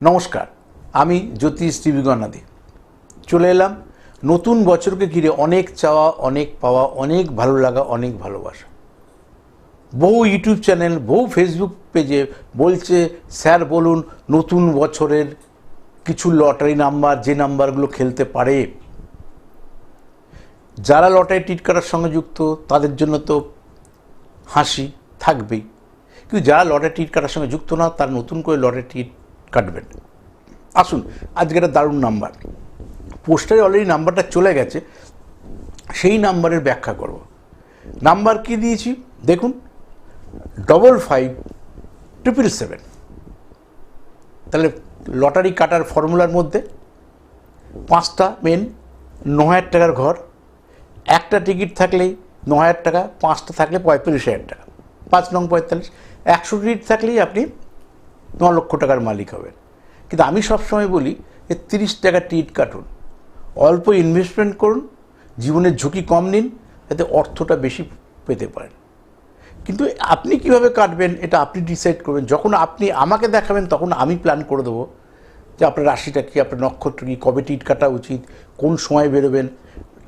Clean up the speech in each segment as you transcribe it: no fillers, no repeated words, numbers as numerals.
নমস্কার, আমি জ্যোতিষ শ্রীবিগণাদি চলে এলাম নতুন বছরকে ঘিরে। অনেক চাওয়া, অনেক পাওয়া, অনেক ভালো লাগা, অনেক ভালোবাসা। বহু ইউটিউব চ্যানেল, বহু ফেসবুক পেজে বলছে স্যার বলুন নতুন বছরের কিছু লটারি নাম্বার, যে নাম্বারগুলো খেলতে পারে। যারা লটারি টিট কাটার সঙ্গে যুক্ত তাদের জন্য তো হাসি থাকবেই, কিন্তু যারা লটারি টিট কাটার সঙ্গে যুক্ত না তারা নতুন করে লটারি টিট কাটবেন। আসুন, আজকে একটা দারুণ নাম্বার, পোস্টারে অলরেডি নাম্বারটা চলে গেছে, সেই নাম্বারের ব্যাখ্যা করব। নাম্বার কি দিয়েছি দেখুন, 555777। তাহলে লটারি কাটার ফর্মুলার মধ্যে 5টা মেন, 9,000 টাকার ঘর। একটা টিকিট থাকলেই 9,000 টাকা, 5টা থাকলে 45,000 টাকা, 5 নং 45। 100 টিকিট থাকলেই আপনি 9 লক্ষ টাকার মালিক হবেন। কিন্তু আমি সবসময় বলি যে 30 টাকা টিকিট কাটুন, অল্প ইনভেস্টমেন্ট করুন, জীবনের ঝুঁকি কম নিন, যাতে অর্থটা বেশি পেতে পারেন। কিন্তু আপনি কিভাবে কাটবেন এটা আপনি ডিসাইড করবেন। যখন আপনি আমাকে দেখাবেন তখন আমি প্ল্যান করে দেবো যে আপনার রাশিটা কী, আপনার নক্ষত্র কী, কবে টিকিট কাটা উচিত, কোন সময় বেরোবেন,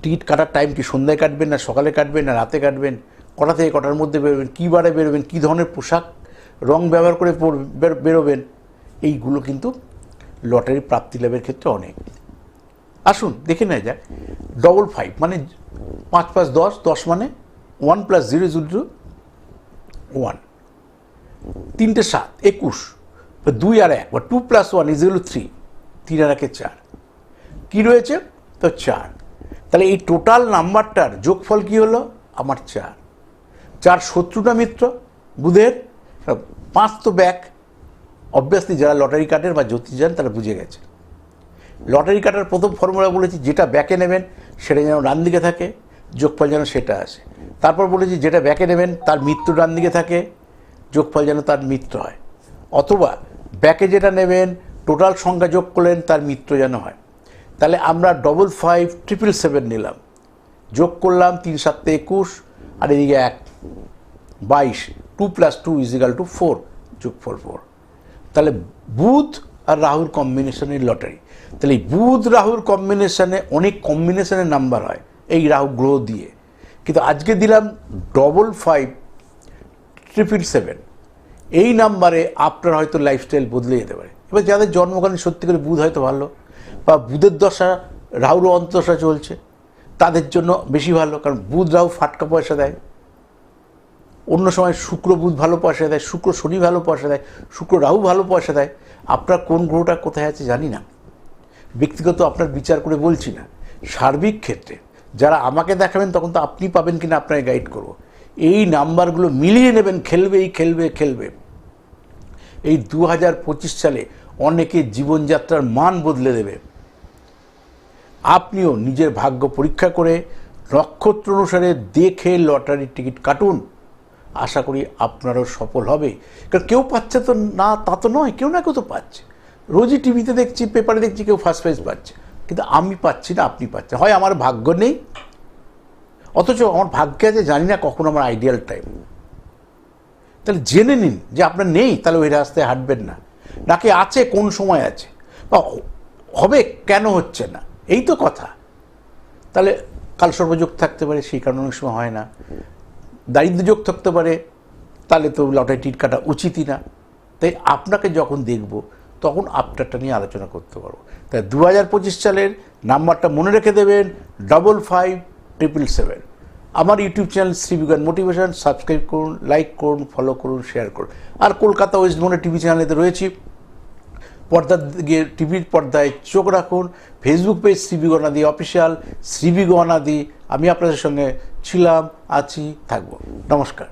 টিকিট কাটার টাইম কি সন্ধ্যায় কাটবেন না সকালে কাটবেন না রাতে কাটবেন, কটা থেকে কটার মধ্যে বেরোবেন, কী বারে বেরোবেন, কী ধরনের পোশাক রং ব্যবহার করে বেরোবেন। এইগুলো কিন্তু লটারি প্রাপ্তি লাভের ক্ষেত্রে অনেক। আসুন দেখে নেওয়া যাক। 55 মানে 5 + 10, 10 মানে 1 + 0 = 1, 3টে 7, 21, 2 আর 1 বা 2 + 1 = 3, 3 আর 1 4, কী রয়েছে তো 4। তাহলে এই টোটাল নাম্বারটার যোগফল কী হলো আমার 4। 4 শত্রুটা মিত্র বুধের, 5 তো ব্যাক। অবভিয়াসলি যারা লটারি কাটেন বা জ্যোতিষ যান তারা বুঝে গেছে। লটারি কাটার প্রথম ফর্মুলা বলেছি যেটা ব্যাকে নেবেন সেটা যেন ডান দিকে থাকে, যোগফল যেন সেটা আসে। তারপর বলেছি যেটা ব্যাকে নেবেন তার মৃত্যু ডান দিকে থাকে, যোগফল যেন তার মিত্র হয়। অথবা ব্যাকে যেটা নেবেন টোটাল সংখ্যা যোগ করলেন তার মিত্র যেন হয়। তাহলে আমরা 555777 নিলাম, যোগ করলাম 3 × 7 = 21, আর এদিকে 1 22, 2 + 2 = 4, যোগফল 4। তাহলে বুধ আর রাহুর কম্বিনেশনের লটারি। তাহলে এই বুধ রাহুর কম্বিনেশনে অনেক কম্বিনেশনের নাম্বার হয় এই রাহু গ্রহ দিয়ে, কিন্তু আজকে দিলাম 555777। এই নাম্বারে আপনার হয়তো লাইফস্টাইল বদলে যেতে পারে। এবার যাদের জন্মকালীন সত্যি করে বুধ হয়তো ভালো, বা বুধের দশা রাহুর অন্তর্দশা চলছে, তাদের জন্য বেশি ভালো, কারণ বুধ রাহু ফাটকা পয়সা দেয়। অন্য সময় শুক্র বুধ ভালো পয়সা দেয়, শুক্র শনি ভালো পয়সা দেয়, শুক্র রাহু ভালো পয়সা দেয়। আপনার কোন গ্রহটা কোথায় আছে জানি না, ব্যক্তিগত আপনার বিচার করে বলছি না, সার্বিক ক্ষেত্রে যারা আমাকে দেখাবেন তখন তো আপনি পাবেন কিনা আপনাকে গাইড করব। এই নাম্বারগুলো মিলিয়ে নেবেন, খেলবেই খেলবে খেলবে। এই 2025 সালে অনেকের জীবনযাত্রার মান বদলে দেবে। আপনিও নিজের ভাগ্য পরীক্ষা করে নক্ষত্র অনুসারে দেখে লটারির টিকিট কাটুন, আশা করি আপনারও সফল হবে। কারণ কেউ পাচ্ছে তো না তা তো নয়, কেউ না কেউ তো পাচ্ছে। রোজই টিভিতে দেখছি, পেপারে দেখছি কেউ ফার্স্ট প্রাইজ পাচ্ছে, কিন্তু আমি পাচ্ছি না, আপনি পাচ্ছেন। হয় আমার ভাগ্য নেই, অথচ আমার ভাগ্যে আছে জানি না কখন আমার আইডিয়াল টাইম। তাহলে জেনে নিন যে আপনার নেই, তাহলে ওই রাস্তায় হাঁটবেন না। নাকি আছে, কোন সময় আছে, বা হবে কেন হচ্ছে না, এই তো কথা। তাহলে কালসর্পযোগ থাকতে পারে, সেই কারণে অনেক সময় হয় না। দারিদ্র্য যোগ থাকতে পারে, তাহলে তো লটারি টিকিট কাটা উচিতই না। তাই আপনাকে যখন দেখব তখন আপনারটা নিয়ে আলোচনা করতে পারবো। তাই 2025 সালের নাম্বারটা মনে রেখে দেবেন, 555777। আমার YouTube channel Shribigyan motivation subscribe করুন, লাইক করুন, ফলো করুন, শেয়ার করুন। আর কলকাতা ওয়েস্ট বেঙ্গল টিভি চ্যানেলেতে রয়েছি, পর্দার গিয়ে টিভির পর্দায় চোখ রাখুন। ফেসবুক পেজ শ্রীবিগণাদি অফিসিয়াল, শ্রীবিগণাদি। আমি আপনাদের সঙ্গে ছিলাম, আছি, থাকবো। নমস্কার।